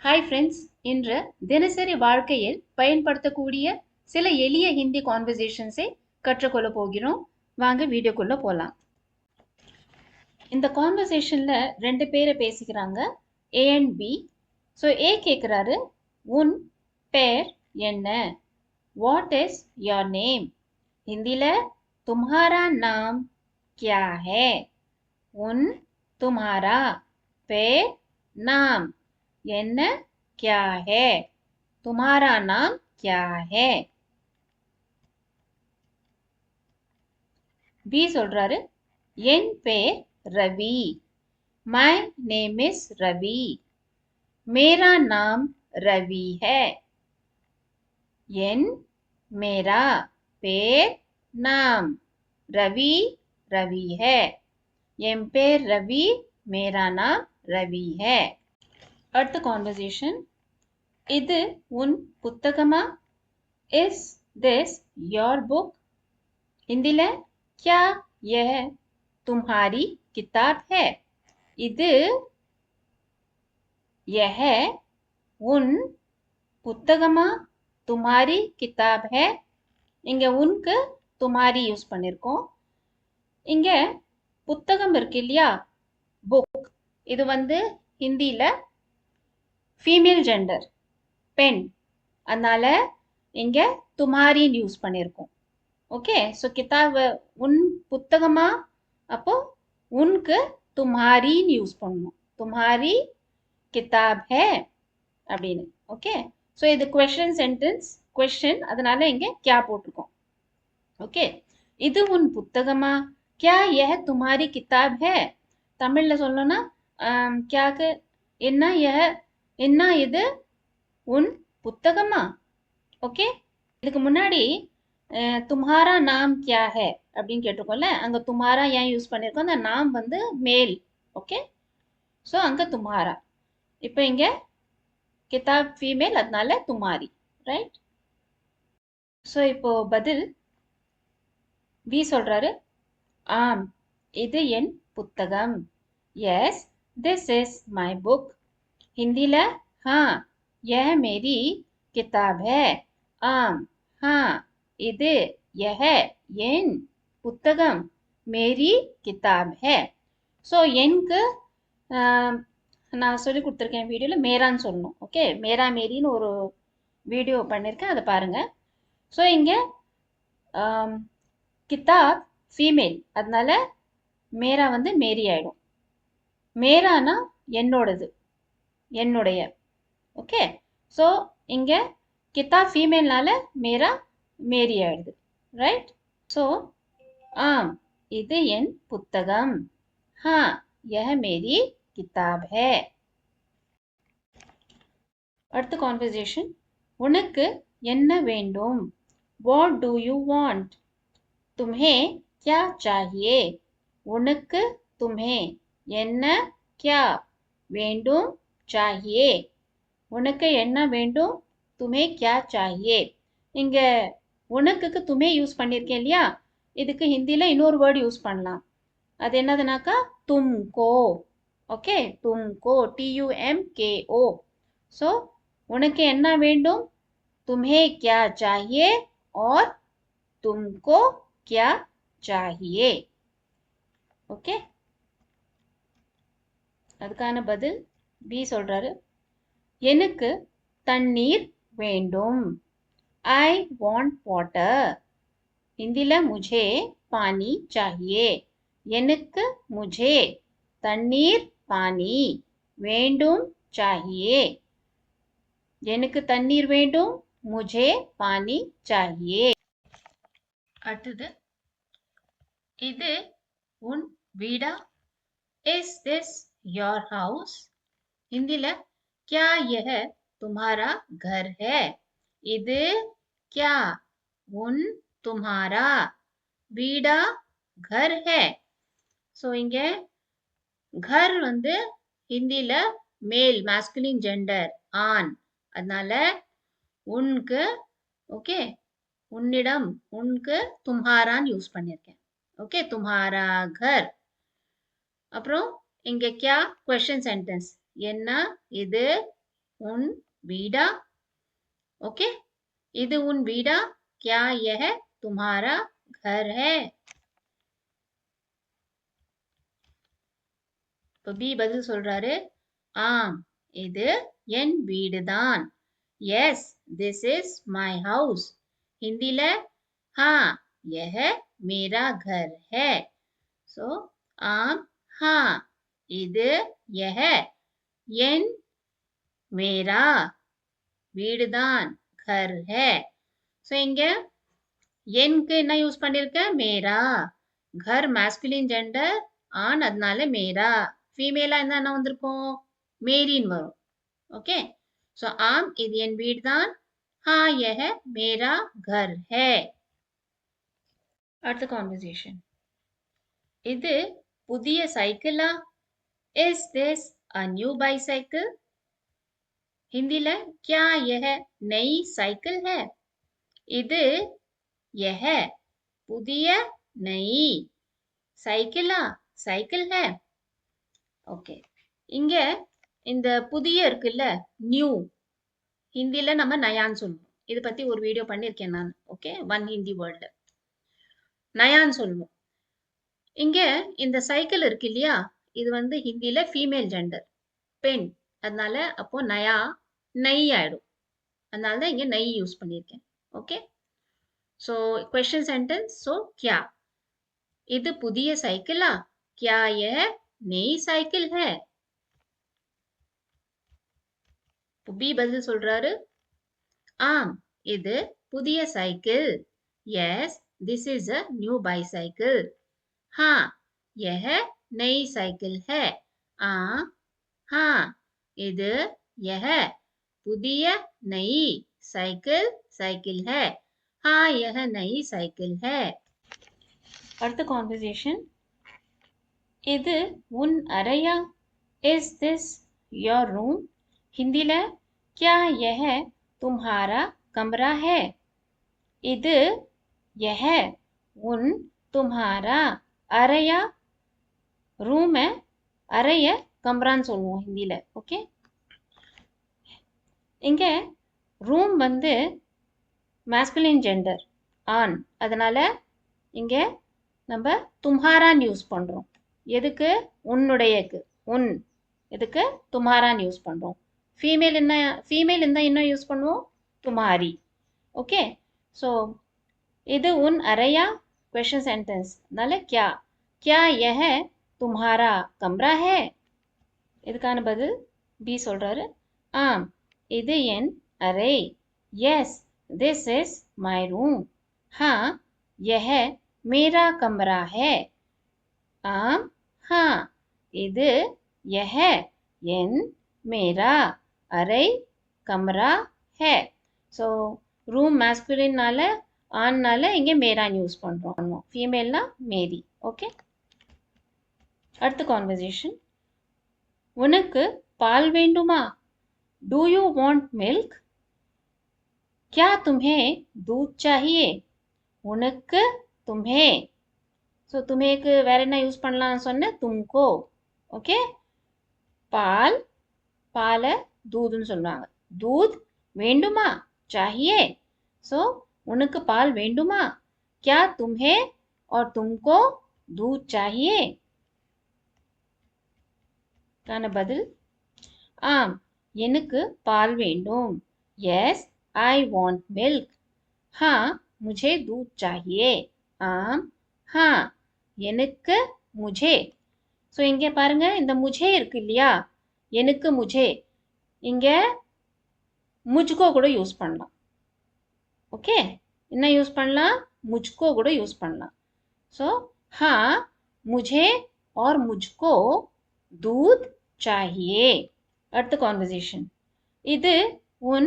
Hi friends, இன்று தினசரி வாழ்க்கையில் பயன்படுத்தக்கூடிய சில எளிய ஹிந்தி கான்வர்சேஷன்ஸை கற்றுக்கொள்ள போகிறோம். வாங்க வீடியோக்குள்ள போகலாம். இந்த கான்வர்சேஷன்ல ரெண்டு பேரை பேசிக்கிறாங்க, ஏ அண்ட் பி. ஸோ ஏ கேட்குறாரு, உன் பேர் என்ன? What is your name? ஹிந்தியில் तुम्हारा नाम क्या है? उन तुम्हारा பேர் नाम என்ன क्या है? तुम्हारा नाम क्या है? பி சொல்றாரு, என் பேர் Ravi. My name is Ravi. मेरा नाम रवि है. என் मेरा பேர் नाम रवि रवि है. என் பேர் ரவி, मेरा नाम रवि है. அடுத்த கான்வர்சேஷன், இது உன் புத்தகமா? Is this your book? हिंदीல क्या यह तुम्हारी किताब है? இது यह உன் புத்தகமா? तुम्हारी किताब है. இங்க உன்க்கு तुम्हारी யூஸ் பண்ணிருக்கோம். இங்க புத்தகம் இருக்கு இல்லையா, புக், இது ஹிந்தியில ஃபீமேல் ஜெண்டர், பெண். அதனால இங்க துமாரின்னு யூஸ் பண்ணியிருக்கோம். ஓகே, ஸோ கிதாப் உன் புத்தகமா, அப்போ உன்க்கு துமாரின்னு யூஸ் பண்ணணும். துமாரி கிதாப் ஹே அப்படின்னு. ஓகே, ஸோ இது கொஸ்டின் சென்டென்ஸ், கொஸ்டின், அதனால இங்க क्या போட்டிருக்கோம். ஓகே, இது உன் புத்தகமா? क्या यह तुम्हारी किताब है? தமிழ்ல சொல்லணும்னா क्याக்கு என்ன, यह என்ன, இது உன் புத்தகமா? ஓகே, இதுக்கு முன்னாடி तुम्हारा नाम क्या है அப்படின்னு கேட்டிருக்கோம்ல, அங்க तुम्हारा ஏன் யூஸ் பண்ணிருக்கோம்? அந்த நாம் மேல். ஓகே, ஸோ அங்க तुम्हारा. இப்போ இங்க கிதாப் ஃபீமேல், அதனால तुम्हारी, ரைட்? ஸோ இப்போ பதில் வி சொல்றாரு, ஆம், இது என் புத்தகம். Yes, this is my book. हिंदीல हाँ, यह मेरी किताब है. ஆம், हाँ, இது, यह என் புத்தகம், मेरी किताब है. ஸோ என்க்கு நான் சொல்லி கொடுத்துருக்கேன் வீடியோவில் மேரான்னு சொல்லணும். ஓகே, மேரா மேரின்னு ஒரு வீடியோ பண்ணியிருக்கேன், அதை பாருங்க. ஸோ இங்கே கிதாப் ஃபீமேல், அதனால மேரா மேரி ஆயிடும். மேரானா என்னோடது, என்னுடைய. ஓகே, ஸோ இங்க கிதாப் ஃபீமேல்னால மேரா மேரி ஆயிடுது, ரைட்? ஸோ ஆம், இது என் புத்தகம். हाँ, यह मेरी किताब है. அடுத்த கான்வர்சேஷன், உனக்கு என்ன வேண்டும்? What do you want? तुम्हें क्या चाहिए? உனக்கு, तुम्हें, என்ன, क्या, வேண்டும், चाहिए. உனக்கு என்ன வேண்டும்? तुम्हें क्या चाहिए. இங்க உனக்குக்கு तुम्हें யூஸ் பண்ணியிருக்கேன் இல்லையா, இதுக்கு ஹிந்தியில் இன்னொரு வேர்டு யூஸ் பண்ணலாம். அது என்னதுனாக்கா तुमको. ஓகே, तुमको, TUMKO. ஸோ உனக்கு என்ன வேண்டும்? तुम्हें क्या चाहिए और तुमको क्या चाहिए. ஓகே, அதுக்கான பதில் பி சொல்றாரு, எனக்கு தண்ணீர் வேண்டும். I want water. हिंदीல मुझे पानी चाहिए. எனக்கு, मुझे, தண்ணீர், पानी, வேண்டும், चाहिए. எனக்கு தண்ணீர் வேண்டும், मुझे पानी चाहिए. அடுத்தது, இது உன் வீடா? Is this your house? हिंदीல क्या यह तुम्हारा घर है? இது, क्या, உன், तुम्हारा, வீடா, घर है. ஸோ இங்க घर ஹிந்தியில மேல், மேஸ்குலின் ஜெண்டர், ஆண். அதனால உன்க்கு, ஓகே, உன்னிடம், உன்க்கு तुम्हाराன்னு யூஸ் பண்ணியிருக்கேன். ஓகே, तुम्हारा घर. அப்புறம் இங்க क्या, क्वेश्चन சென்டென்ஸ், என்ன, இது, உன் வீடா? ओके, இது உன் வீடா? क्या यह तुम्हारा घर है? இப்போ பி பதில் சொல்றாரு, ஆம், இது என் வீடுதான். Yes, this is my house. हिंदीல हाँ, यह मेरा घर है. So, ஆம், हाँ, இது यह என் मेरा வீடுதான் घर है. So, இங்க என்க்கு என்ன யூஸ் பண்ணிருக்கேன்? மேரா. घर masculine gender ஆண், அதனால மேரா. ஃபீமேலா இருந்தா என்ன வந்திருக்கும்? மேரின்னு வரும். ஓகே, ஸோ ஆம், இது என் வீடுதான். हाँ, यह मेरा घर है. அடுத்த கான்வர்சேஷன். இது புதிய சைக்கிளா? Is this a new bicycle? हिंदीல क्या यह नई साइकिल है? இது यह புதிய नई சைக்கிளா? சைக்கிள் है. ஓகே, இங்க இந்த புதிய இருக்குல்ல, நியூ, ஹிந்தில நம்ம நயான்னு சொல்லுவோம். இதை பத்தி ஒரு வீடியோ பண்ணிருக்கேன் நான். ஓகே, ஒன் ஹிந்தி வேர்ல்டு நயான்னு சொல்லுவோம். இங்க இந்த சைக்கிள் இருக்கு இல்லையா, இது வந்து ஹிந்தில ஃபீமேல் ஜெண்டர், பெண். அதனால அப்போ நயா நை ஆயிடும். அதனால தான் இங்க நை யூஸ் பண்ணியிருக்கேன். Okay, so question sentence. So क्या இது புதிய சைக்கிளா? क्या यह नई साइकिल है? பி பதில் சொல்றாரு, ஆம், இது புதிய cycle. Yes, this is a new bicycle. हाँ, यह नई साइकिल है. हाँ, இது यह புதிய नई साइकिल है. हाँ, यह नई साइकिल है. அடுத்த கான்வர்சேஷன். இது உன் அறையா? Is this your room? हिंदीல क्या यह तुम्हारा कमरा है? இது यह உன் तुम्हारा அறையா? ரூம் அறைய கம்ரான்னு சொல்லுவோம் ஹிந்தில. ஓகே, இங்க ரூம் வந்து மேஸ்குலின் ஜெண்டர், ஆண். அதனால இங்க நம்ம தும்ஹாரான்னு யூஸ் பண்றோம். எதுக்கு? உன்னுடையக்கு, உன். எதுக்கு? தும்ஹாரான்னு யூஸ் பண்றோம். ஃபீமேல் இருந்தா என்ன யூஸ் பண்ணுவோம்? துமாரி. ஓகே, ஸோ இது உன் அறையா? Question sentence. அதனால क्या क्या यह तुम्हारा कमरा है? இதுக்கான பதில் பி சொல்றாரு, ஆம், இது என் அறை. Yes, this is my room. हाँ, यह मेरा कमरा है. ஆம், हाँ, இது यह என் मेरा அறை கமரா है. ஸோ ரூம் மேஸ்குலின்னால, ஆண்னால இங்கே மேரான்னு யூஸ் பண்ணுறோம். ஃபீமேல்னா மேரி. ஓகே, அடுத்த கான்வர்சேஷன். உனக்கு பால் வேண்டுமா? Do you want milk? क्या तुम्हें दूध चाहिए? உனக்கு, तुम्हें. ஸோ तुम्हेக்கு வேற என்ன யூஸ் பண்ணலாம்னு சொன்னேன்? तुमको. ஓகே, பால், பாலை दूधன்னு சொல்லுவாங்க. दूध வேண்டுமா? चाहिए. ஸோ உனக்கு பால் வேண்டுமா? क्या तुम्हें और तुमको दूध चाहिए? கான பதில், ஆம், எனக்கு பால் வேண்டும். Yes, I want milk. हाँ, मुझे दूध चाहिए. ஆம், हाँ, எனக்கு, मुझे. ஸோ இங்கே பாருங்க, இந்த முझे இருக்கு இல்லையா, எனக்கு முझे, இங்க முझको கூட யூஸ் பண்ணலாம். ஓகே, என்ன யூஸ் பண்ணலாம்? मुझको கூட யூஸ் பண்ணலாம். ஸோ हाँ, मुझे और मुझको दूध चाहिए. அடுத்த கான்வர்சேஷன். இது உன்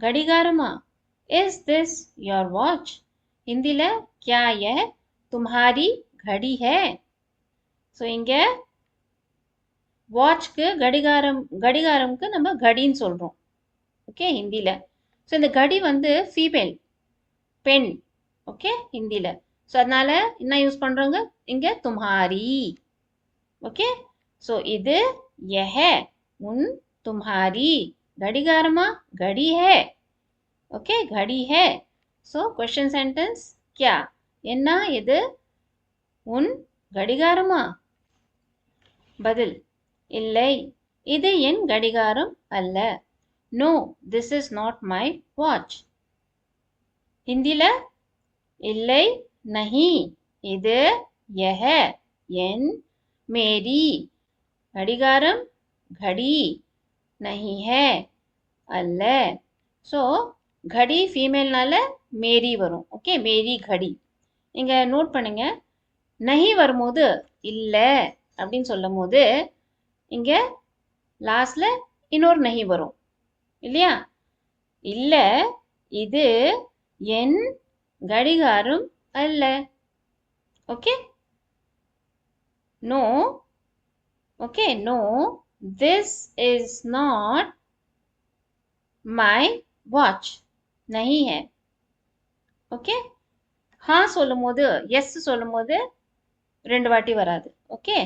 கடிகாரமா? Is this your watch? हिंदीல क्या यह तुम्हारी घड़ी है? ஸோ இங்க வாட்ச்க்கு கடிகாரம்க்கு நம்ம கடின்னு சொல்றோம். ஓகே, ஹிந்தில. ஸோ இந்த கடி வந்து ஃபீமேல், பெண். ஓகே, ஹிந்தில. ஸோ அதனால என்ன யூஸ் பண்றோங்க? இங்க தும்ஹாரி. ஓகே, ஸோ இது यह உன் तुम्हारी घड़ीगारमा घड़ी है ओके घड़ी है so question sentence क्या என்ன இது உன் கடிகாரமா பதில் இல்லை இது என் கடிகாரம் அல்ல no this is not my watch हिंदीல இல்லை नहीं இது यह என் मेरी घड़ीगारम घड़ी नहीं है அல்ல so घड़ी ஃபீமேல்னால மேரி வரும் ஓகே மேரி घड़ी இங்க நோட் பண்ணுங்க नहीं வரும்போது இல்ல அப்படினு சொல்லும்போது இங்க லாஸ்ட்ல இன்னொரு नहीं வரும் இல்லையா இல்ல இது என் கடிகாரம் அல்ல okay no okay no this is not my watch नहीं है ஓகே हाँ சொல்லும்போது எஸ் சொல்லும்போது ரெண்டு வாட்டி வராது ஓகே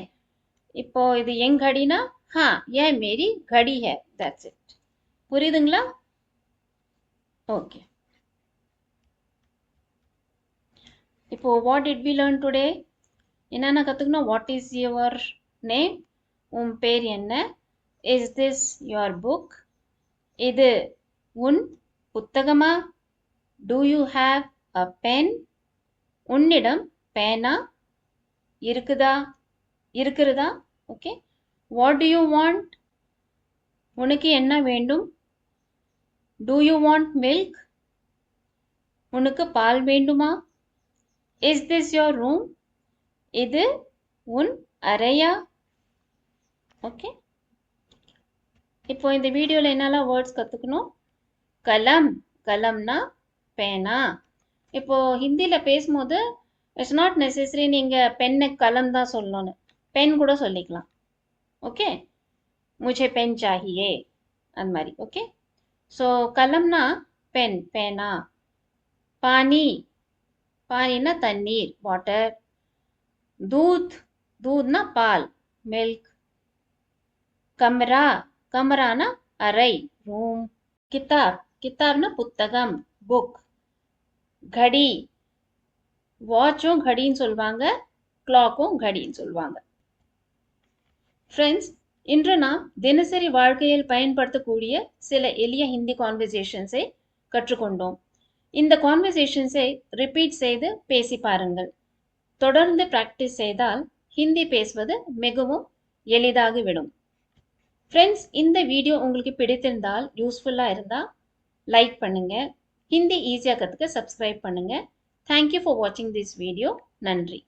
இப்போ இது என் घड़ीனா हाँ यह मेरी घड़ी है that's it புரியுதுங்களா ஓகே இப்போ what did we learn today என்னென்ன கத்துக்கணும் what is your name உன் பேர் என்ன is this your book இது உன் புத்தகமா do you have a pen உன்னிடம் பேனா இருக்கிறதா okay what do you want உனக்கு என்ன வேண்டும் do you want milk உனக்கு பால் வேண்டுமா is this your room இது உன் அறையா ஓகே இப்போ இந்த வீடியோல என்னெல்லாம் வேர்ட்ஸ் கத்துக்கணும் கலம் கலம்னா பேனா இப்போ ஹிந்தில பேசும்போது இட்ஸ் நாட் நெசசரி நீங்க பென்னு கலம் தான் சொல்லணும்னு பென் கூட சொல்லிக்கலாம் ஓகே मुझे पेन चाहिए அந்த மாதிரி ஓகே சோ கலம்னா பென் பேனா पानी पानीனா தண்ணீர் வாட்டர் दूध दूधனா பால் மில்க் कमरा कमराना अறை रूम किताब किताबना புத்தகம் புக் घड़ी வாட்சும் घड़ीன்னு சொல்வாங்க கிளாக்கும் घड़ीன்னு சொல்வாங்க फ्रेंड्स இன்று நாம் தினசரி வாழ்க்கையில் பயன்படுத்தக்கூடிய சில எளிய ஹிந்தி கான்வர்சேஷன்ஸை கற்றுக்கொண்டோம் இந்த கான்வர்சேஷன்ஸை ரிப்பீட் செய்து பேசி பாருங்கள் தொடர்ந்து பிராக்டிஸ் செய்தால் ஹிந்தி பேசுவது மிகவும் எளிதாகிவிடும் ஃப்ரெண்ட்ஸ் இந்த வீடியோ உங்களுக்கு பிடித்திருந்தால் யூஸ்ஃபுல்லா இருந்தா லைக் பண்ணுங்க ஹிந்தி ஈஸியா கத்துக்க சப்ஸ்கிரைப் பண்ணுங்க Thank you for watching this video நன்றி